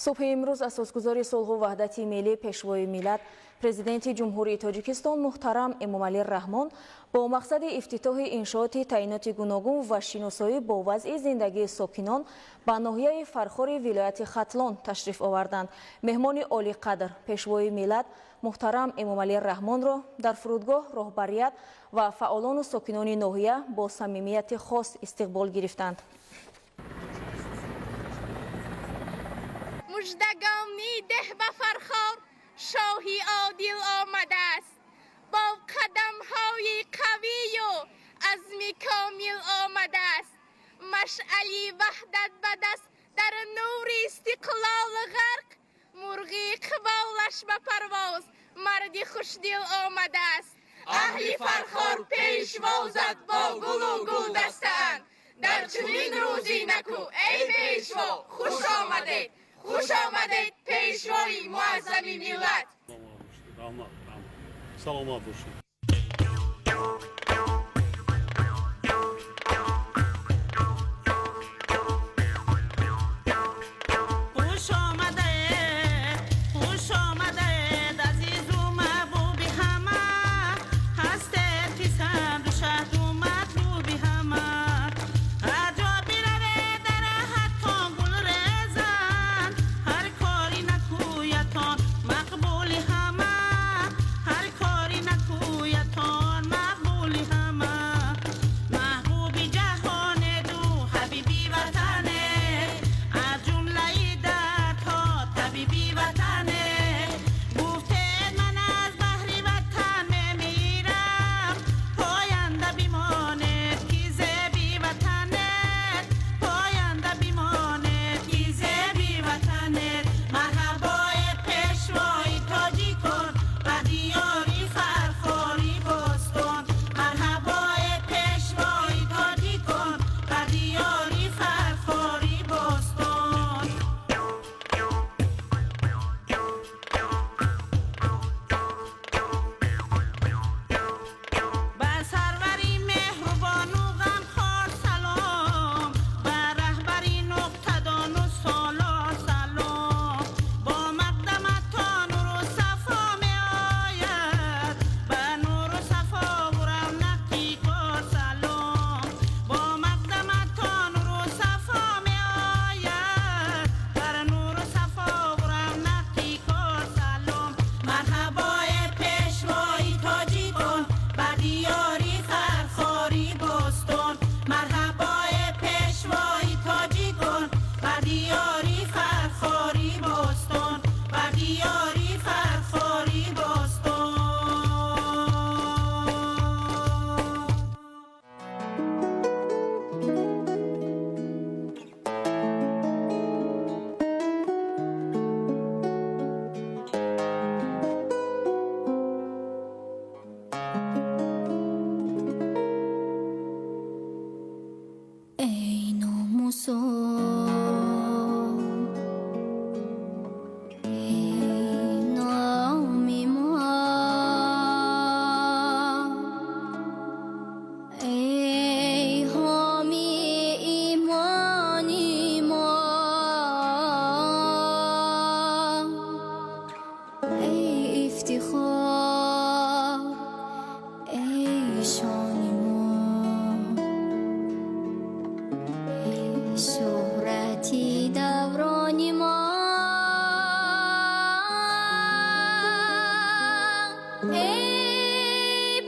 صبح امروز اساسگزار صلح و وحدت ملی پیشوای ملت پرزیدنت جمهوری تاجیکستان محترم امامعلی رحمان با مقصد افتتاح انشاءات تعیینات گوناگون و شناسایی با وضع زندگی ساکنان به ناحیه فرخار ولایت ختلان تشریف آوردند. مهمان عالی قدر پیشوای ملت محترم امامعلی رحمان را در فرودگاه راهبریت و فعالان و ساکنان ناحیه با صمیمیت خاص استقبال گرفتند. مژدگانی ده به فرخار شاهی عادل آمده است، با قدم های قوی و عزم کامل آمده است. مشعلی وحدت به دست در نور استقلال غرق، مرغ اقبالش به پرواز مرد خوشدل آمده است. اهل فرخار پیشوا زد با گل و گل دسته‌اند، در چنین روزی نکو ای پیشوا خوش آمدید، خوش آمدید پیشوای معظم ملت. سلامت باشید.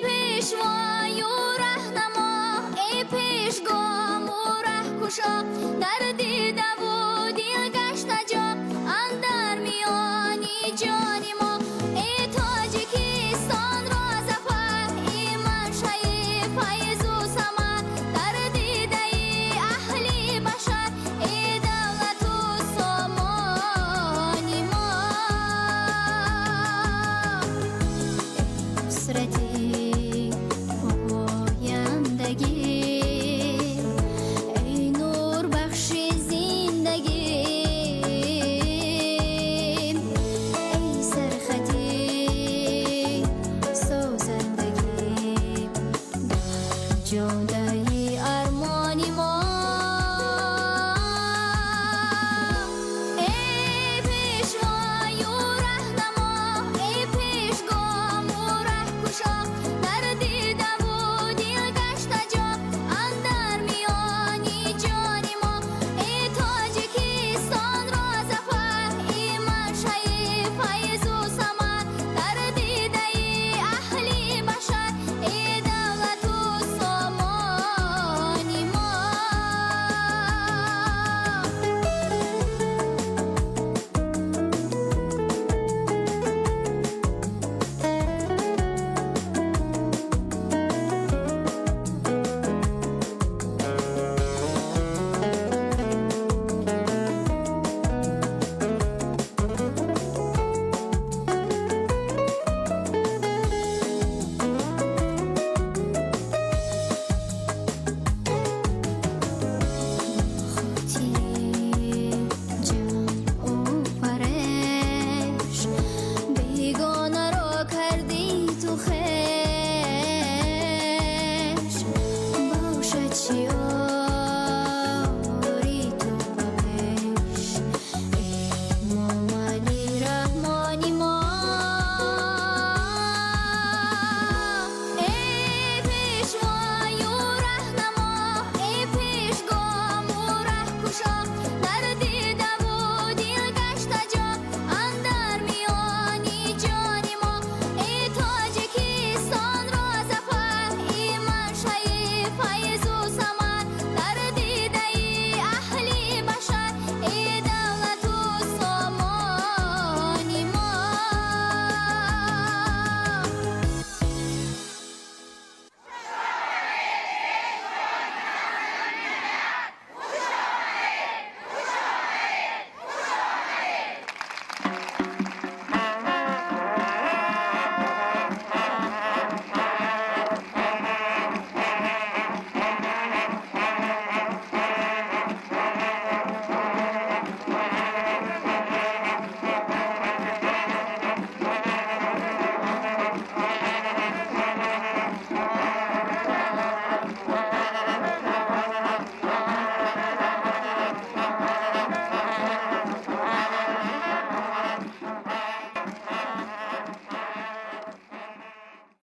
پیشوا یو رهنما ای پیشگام و ره کشا